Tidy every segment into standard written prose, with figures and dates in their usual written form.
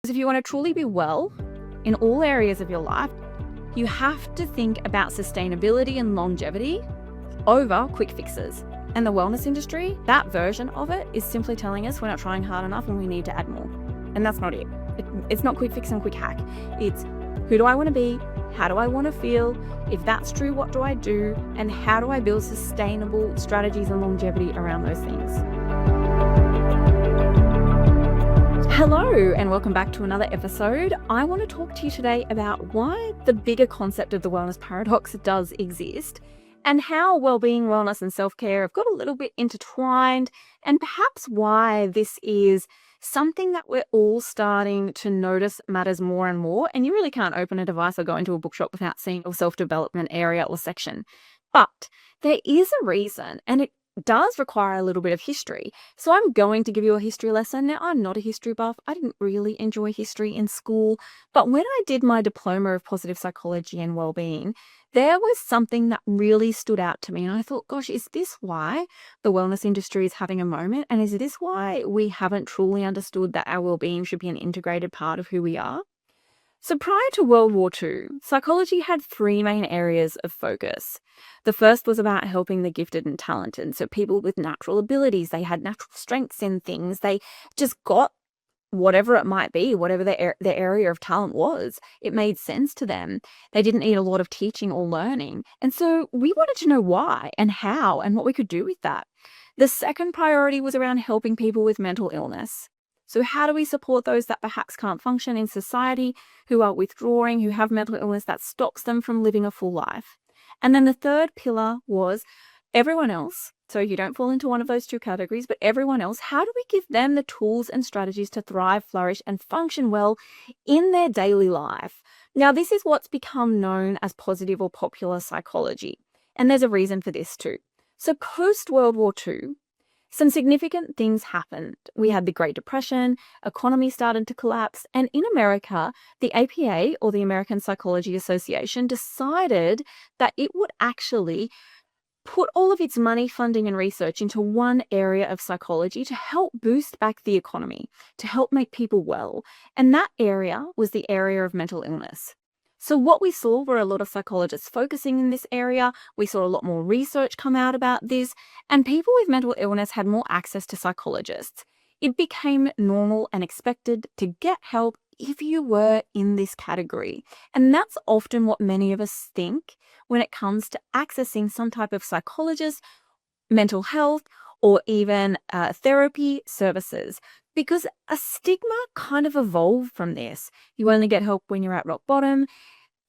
Because if you want to truly be well in all areas of your life, you have to think about sustainability and longevity over quick fixes. And the wellness industry, that version of it, is simply telling us we're not trying hard enough and we need to add more. And that's not it. It's not quick fix and quick hack. It's who do I want to be? How do I want to feel? If that's true, what do I do? And how do I build sustainable strategies and longevity around those things? Hello, and welcome back to another episode. I want to talk to you today about why the bigger concept of the wellness paradox does exist, and how well-being, wellness, and self-care have got a little bit intertwined, and perhaps why this is something that we're all starting to notice matters more and more. And you really can't open a device or go into a bookshop without seeing a self-development area or section. But there is a reason, and it does require a little bit of history. So I'm going to give you a history lesson. Now, I'm not a history buff. I didn't really enjoy history in school. But when I did my diploma of positive psychology and well-being, there was something that really stood out to me. And I thought, gosh, is this why the wellness industry is having a moment? And is this why we haven't truly understood that our well-being should be an integrated part of who we are? So prior to World War II, psychology had three main areas of focus. The first was about helping the gifted and talented. So people with natural abilities, they had natural strengths in things. They just got whatever it might be, whatever their area of talent was. It made sense to them. They didn't need a lot of teaching or learning. And so we wanted to know why and how and what we could do with that. The second priority was around helping people with mental illness. So how do we support those that perhaps can't function in society, who are withdrawing, who have mental illness that stops them from living a full life? And then the third pillar was everyone else. So you don't fall into one of those two categories, but everyone else, how do we give them the tools and strategies to thrive, flourish, and function well in their daily life? Now, this is what's become known as positive or popular psychology. And there's a reason for this too. So post-World War II, some significant things happened. We had the Great Depression, economy started to collapse, and in America, the APA, or the American Psychology Association, decided that it would actually put all of its money, funding, and research into one area of psychology to help boost back the economy, to help make people well. And that area was the area of mental illness. So what we saw were a lot of psychologists focusing in this area. We saw a lot more research come out about this, and people with mental illness had more access to psychologists. It became normal and expected to get help if you were in this category. And that's often what many of us think when it comes to accessing some type of psychologist, mental health, or even therapy services. Because a stigma kind of evolved from this. You only get help when you're at rock bottom.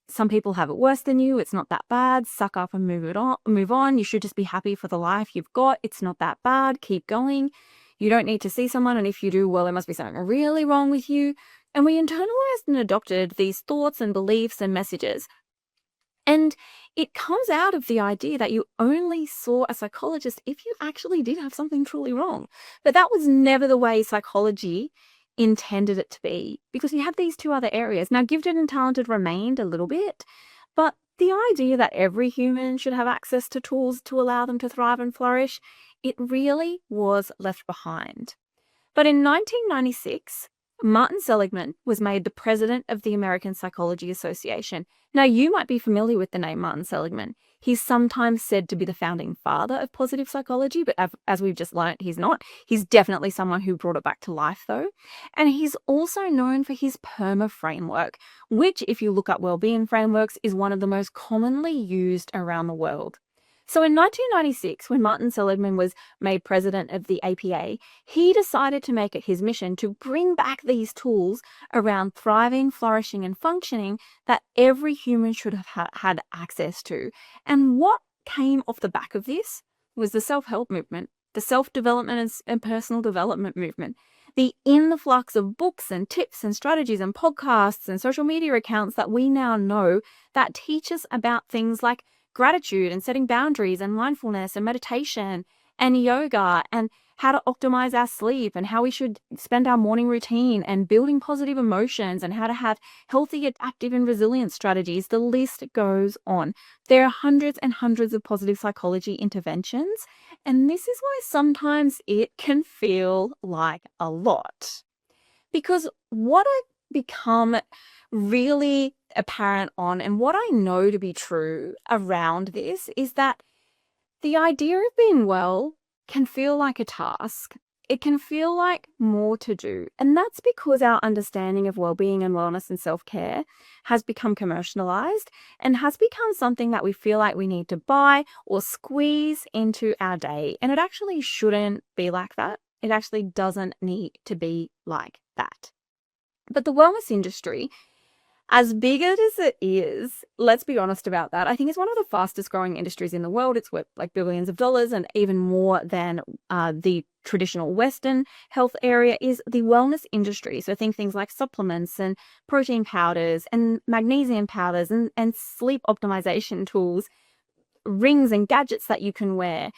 Some people have it worse than you. It's not that bad. Suck up and move on. You should just be happy for the life you've got. It's not that bad. Keep going. You don't need to see someone. And if you do, well, there must be something really wrong with you. And we internalized and adopted these thoughts and beliefs and messages. And it comes out of the idea that you only saw a psychologist if you actually did have something truly wrong. But that was never the way psychology intended it to be, because you had these two other areas. Now, gifted and talented remained a little bit, but the idea that every human should have access to tools to allow them to thrive and flourish, it really was left behind. But in 1996, Martin Seligman was made the president of the American Psychology Association. Now, you might be familiar with the name Martin Seligman. He's sometimes said to be the founding father of positive psychology, but as we've just learned, he's not. He's definitely someone who brought it back to life, though. And he's also known for his PERMA framework, which, if you look up wellbeing frameworks, is one of the most commonly used around the world. So in 1996, when Martin Seligman was made president of the APA, he decided to make it his mission to bring back these tools around thriving, flourishing, and functioning that every human should have had access to. And what came off the back of this was the self-help movement, the self-development and personal development movement, the influx of books and tips and strategies and podcasts and social media accounts that we now know that teach us about things like gratitude and setting boundaries and mindfulness and meditation and yoga and how to optimize our sleep and how we should spend our morning routine and building positive emotions and how to have healthy, adaptive and resilient strategies. The list goes on. There are hundreds and hundreds of positive psychology interventions, and this is why sometimes it can feel like a lot. Because what I become really apparent on, and what I know to be true around this, is that the idea of being well can feel like a task. It can feel like more to do. And that's because our understanding of well-being and wellness and self-care has become commercialized and has become something that we feel like we need to buy or squeeze into our day. And it actually shouldn't be like that. It actually doesn't need to be like that. But the wellness industry, as big as it is, let's be honest about that. I think it's one of the fastest growing industries in the world. It's worth like billions of dollars, and even more than the traditional Western health area is the wellness industry. So think things like supplements and protein powders and magnesium powders and sleep optimization tools, rings and gadgets that you can wear.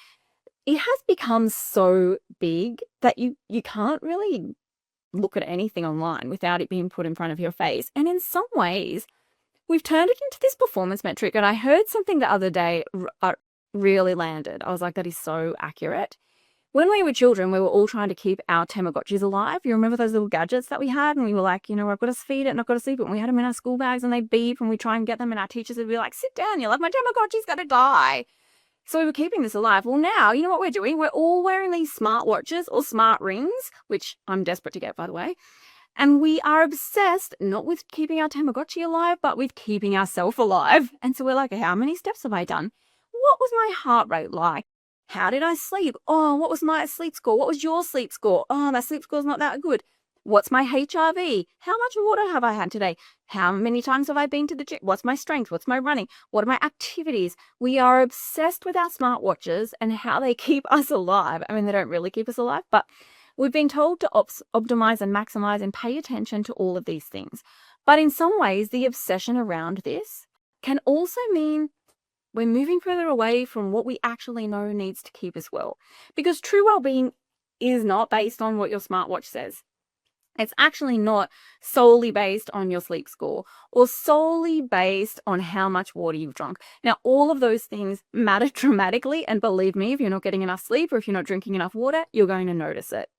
It has become so big that you can't really look at anything online without it being put in front of your face. And in some ways, we've turned it into this performance metric. And I heard something the other day really landed. I was like, that is so accurate. When we were children, we were all trying to keep our Tamagotchis alive. You remember those little gadgets that we had? And we were like, I've got to feed it and I've got to sleep it. And we had them in our school bags and they beep and we try and get them. And our teachers would be like, sit down, you're like, my Tamagotchi's going to die. So we were keeping this alive. Well, now, you know what we're doing? We're all wearing these smart watches or smart rings, which I'm desperate to get, by the way. And we are obsessed, not with keeping our Tamagotchi alive, but with keeping ourselves alive. And so we're like, how many steps have I done? What was my heart rate like? How did I sleep? Oh, what was my sleep score? What was your sleep score? Oh, my sleep score's not that good. What's my HRV? How much water have I had today? How many times have I been to the gym? What's my strength? What's my running? What are my activities? We are obsessed with our smartwatches and how they keep us alive. I mean, they don't really keep us alive, but we've been told to optimize and maximize and pay attention to all of these things. But in some ways, the obsession around this can also mean we're moving further away from what we actually know needs to keep us well. Because true well-being is not based on what your smartwatch says. It's actually not solely based on your sleep score or solely based on how much water you've drunk. Now, all of those things matter dramatically. And believe me, if you're not getting enough sleep or if you're not drinking enough water, you're going to notice it.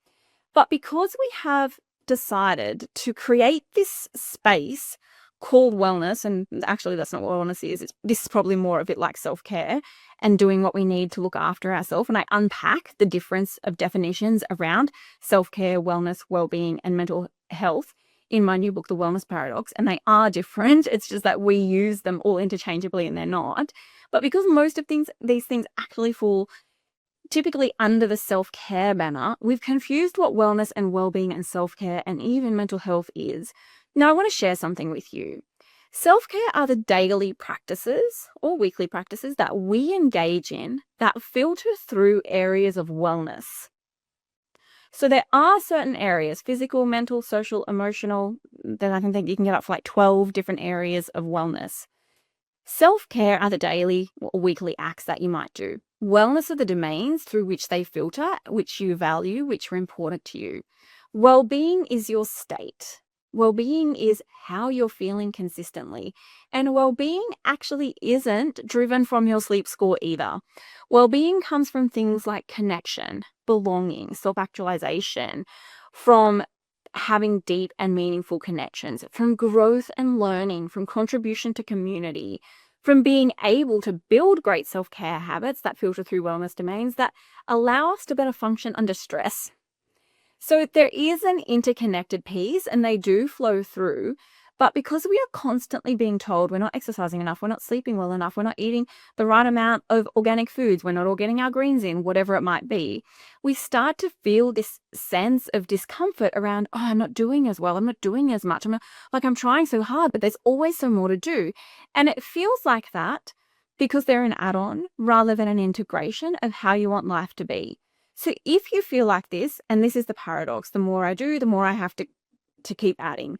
But because we have decided to create this space called wellness, and actually that's not what wellness is, this is probably more a bit like self-care and doing what we need to look after ourselves. And I unpack the difference of definitions around self-care, wellness, well-being, and mental health in my new book, The Wellness Paradox, and they are different. It's just that we use them all interchangeably and they're not. But because most of these things actually fall typically under the self-care banner, we've confused what wellness and well-being and self-care and even mental health is. Now, I want to share something with you. Self-care are the daily practices or weekly practices that we engage in that filter through areas of wellness. So there are certain areas, physical, mental, social, emotional, that I think that you can get up for like 12 different areas of wellness. Self-care are the daily or weekly acts that you might do. Wellness are the domains through which they filter, which you value, which are important to you. Well-being is your state. Well-being is how you're feeling consistently. And well-being actually isn't driven from your sleep score either. Well-being comes from things like connection, belonging, self-actualization, from having deep and meaningful connections, from growth and learning, from contribution to community, from being able to build great self-care habits that filter through wellness domains that allow us to better function under stress. So there is an interconnected piece and they do flow through, but because we are constantly being told we're not exercising enough, we're not sleeping well enough, we're not eating the right amount of organic foods, we're not all getting our greens in, whatever it might be, we start to feel this sense of discomfort around, oh, I'm not doing as well, I'm not doing as much, I'm trying so hard, but there's always so more to do. And it feels like that because they're an add-on rather than an integration of how you want life to be. So if you feel like this, and this is the paradox, the more I do, the more I have to keep adding.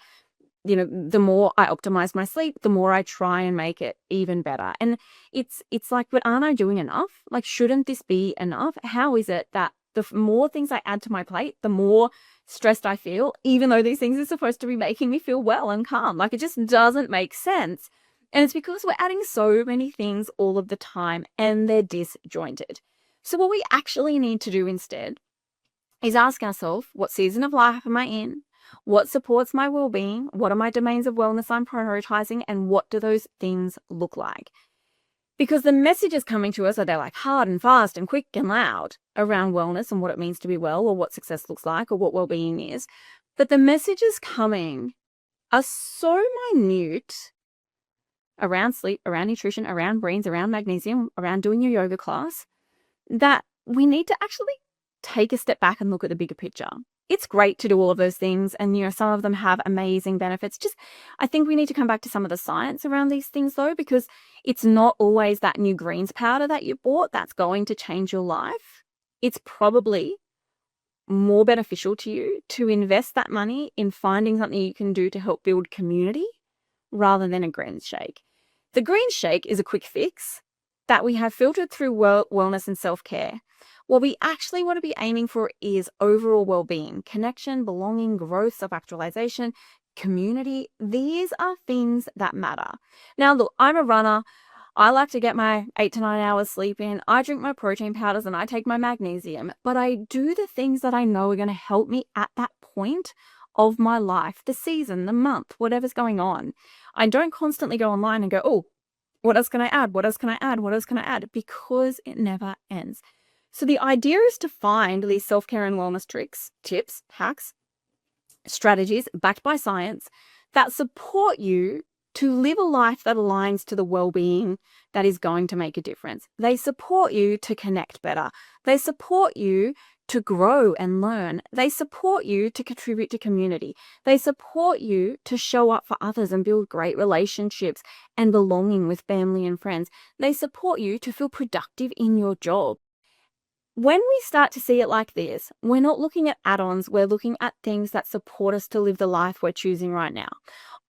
The more I optimize my sleep, the more I try and make it even better. And it's like, but aren't I doing enough? Like, shouldn't this be enough? How is it that the more things I add to my plate, the more stressed I feel, even though these things are supposed to be making me feel well and calm? Like, it just doesn't make sense. And it's because we're adding so many things all of the time and they're disjointed. So what we actually need to do instead is ask ourselves, what season of life am I in? What supports my well-being? What are my domains of wellness I'm prioritizing? And what do those things look like? Because the messages coming to us are they're like hard and fast and quick and loud around wellness and what it means to be well, or what success looks like, or what well-being is. But the messages coming are so minute around sleep, around nutrition, around greens, around magnesium, around doing your yoga class, that we need to actually take a step back and look at the bigger picture. It's great to do all of those things, and some of them have amazing benefits. Just, I think we need to come back to some of the science around these things, though, because it's not always that new greens powder that you bought that's going to change your life. It's probably more beneficial to you to invest that money in finding something you can do to help build community rather than a greens shake. The greens shake is a quick fix that we have filtered through wellness and self-care. What we actually want to be aiming for is overall well-being, connection, belonging, growth, self-actualization, community. These are things that matter. Now, look, I'm a runner. I like to get my 8 to 9 hours sleep in. I drink my protein powders and I take my magnesium, but I do the things that I know are going to help me at that point of my life, the season, the month, whatever's going on. I don't constantly go online and go, oh, what else can I add? What else can I add? What else can I add? Because it never ends. So the idea is to find these self-care and wellness tricks, tips, hacks, strategies backed by science that support you to live a life that aligns to the well-being that is going to make a difference. They support you to connect better. They support you to grow and learn. They support you to contribute to community. They support you to show up for others and build great relationships and belonging with family and friends. They support you to feel productive in your job. When we start to see it like this, we're not looking at add-ons, we're looking at things that support us to live the life we're choosing right now.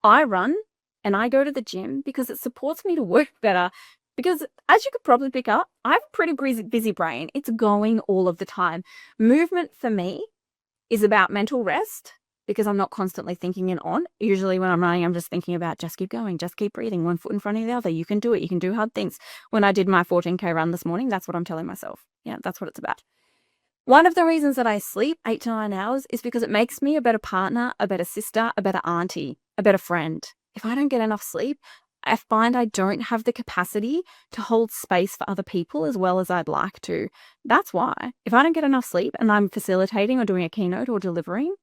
I run and I go to the gym because it supports me to work better. Because as you could probably pick up, I have a pretty busy brain. It's going all of the time. Movement for me is about mental rest because I'm not constantly thinking it on. Usually when I'm running, I'm just thinking about just keep going, just keep breathing, one foot in front of the other. You can do it. You can do hard things. When I did my 14K run this morning, that's what I'm telling myself. Yeah, that's what it's about. One of the reasons that I sleep 8 to 9 hours is because it makes me a better partner, a better sister, a better auntie, a better friend. If I don't get enough sleep, I find I don't have the capacity to hold space for other people as well as I'd like to. That's why. If I don't get enough sleep and I'm facilitating or doing a keynote or delivering,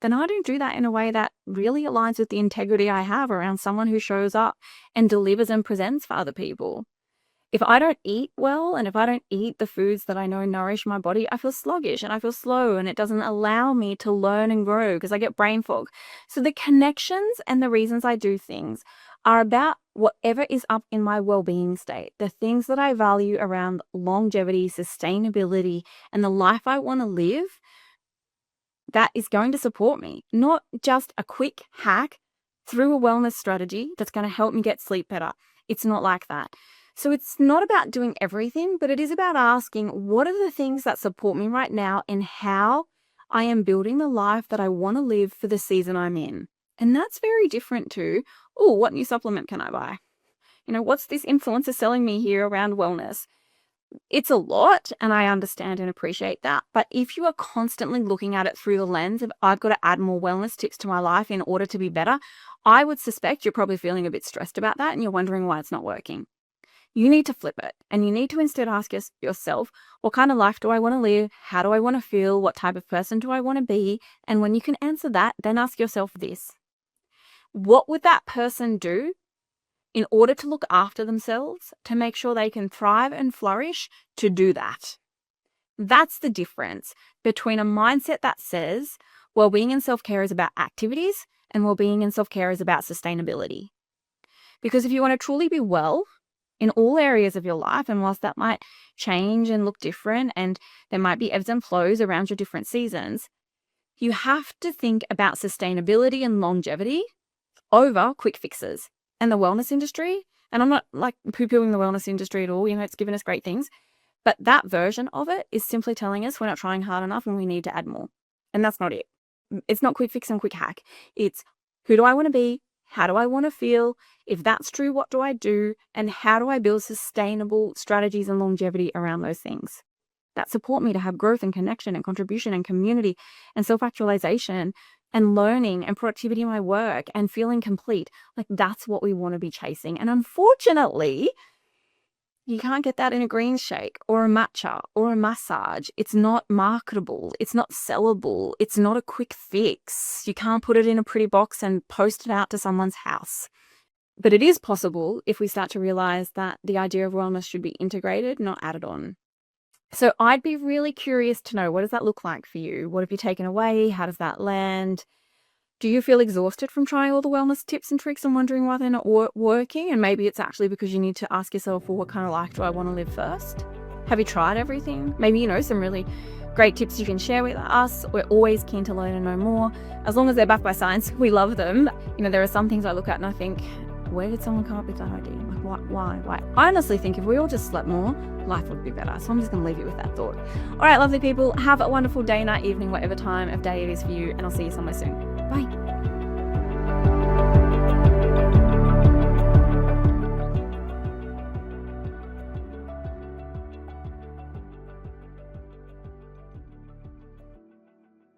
then I don't do that in a way that really aligns with the integrity I have around someone who shows up and delivers and presents for other people. If I don't eat well and if I don't eat the foods that I know nourish my body, I feel sluggish and I feel slow, and it doesn't allow me to learn and grow because I get brain fog. So the connections and the reasons I do things are about whatever is up in my well-being state, the things that I value around longevity, sustainability, and the life I want to live that is going to support me, not just a quick hack through a wellness strategy that's going to help me get sleep better. It's not like that. So it's not about doing everything, but it is about asking, what are the things that support me right now and how I am building the life that I want to live for the season I'm in? And that's very different to, oh, what new supplement can I buy? What's this influencer selling me here around wellness? It's a lot, and I understand and appreciate that. But if you are constantly looking at it through the lens of, I've got to add more wellness tips to my life in order to be better, I would suspect you're probably feeling a bit stressed about that and you're wondering why it's not working. You need to flip it, and you need to instead ask yourself, what kind of life do I want to live? How do I want to feel? What type of person do I want to be? And when you can answer that, then ask yourself this: what would that person do in order to look after themselves, to make sure they can thrive and flourish to do that? That's the difference between a mindset that says well-being and self-care is about activities and well-being and self-care is about sustainability. Because if you want to truly be well in all areas of your life, and whilst that might change and look different and there might be ebbs and flows around your different seasons, you have to think about sustainability and longevity over quick fixes. And the wellness industry, and I'm not like poo-pooing the wellness industry at all, it's given us great things, but that version of it is simply telling us we're not trying hard enough and we need to add more. And that's not it. It's not quick fix and quick hack. It's, who do I want to be? How do I want to feel? If that's true, what do I do? And how do I build sustainable strategies and longevity around those things that support me to have growth and connection and contribution and community and self-actualization and learning and productivity in my work and feeling complete. Like, that's what we want to be chasing. And unfortunately, you can't get that in a green shake or a matcha or a massage. It's not marketable. It's not sellable. It's not a quick fix. You can't put it in a pretty box and post it out to someone's house. But it is possible if we start to realize that the idea of wellness should be integrated, not added on. So I'd be really curious to know, what does that look like for you? What have you taken away? How does that land? Do you feel exhausted from trying all the wellness tips and tricks and wondering why they're not working? And maybe it's actually because you need to ask yourself, well, what kind of life do I want to live first? Have you tried everything? Maybe you know some really great tips you can share with us. We're always keen to learn and know more. As long as they're backed by science, we love them. There are some things I look at and I think, where did someone come up with that idea? Like, why? I honestly think if we all just slept more, life would be better. So I'm just going to leave you with that thought. All right, lovely people, have a wonderful day, night, evening, whatever time of day it is for you, and I'll see you somewhere soon. Bye.